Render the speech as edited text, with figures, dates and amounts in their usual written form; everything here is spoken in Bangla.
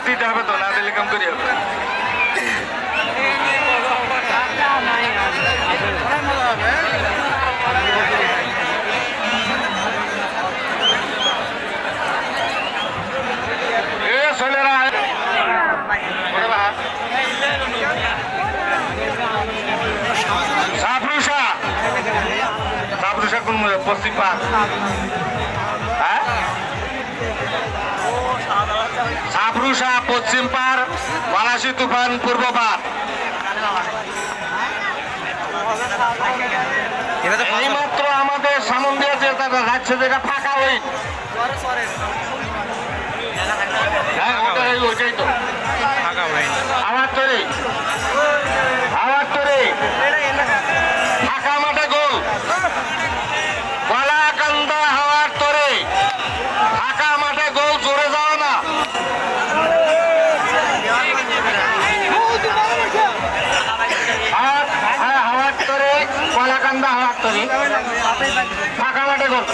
দিতে হবে তো, না দিলে কেমন করে হবে? ছেলেরা সাপরুষা সাপরুষা কোন পশ্চিম পাক? হ্যাঁ, সাপরুষা পশ্চিম পার, পলাশী তুফান পূর্ব পার। এইমাত্র আমাদের সামন্দিয়া যেটা যাচ্ছে, যেটা ফাঁকা ওই, হ্যাঁ ওইটাই তো আমার তরে, আমার তরে ফাঁকা মাঠে গোল, কলাকান্দা হাওয়ার তরে ফাঁকা মাঠে গোল, জোরে যাও না। হ্যাঁ, হাওয়ার তরে, কলাকান্দা হাওয়ার তরে ফাঁকা মাঠে গোল।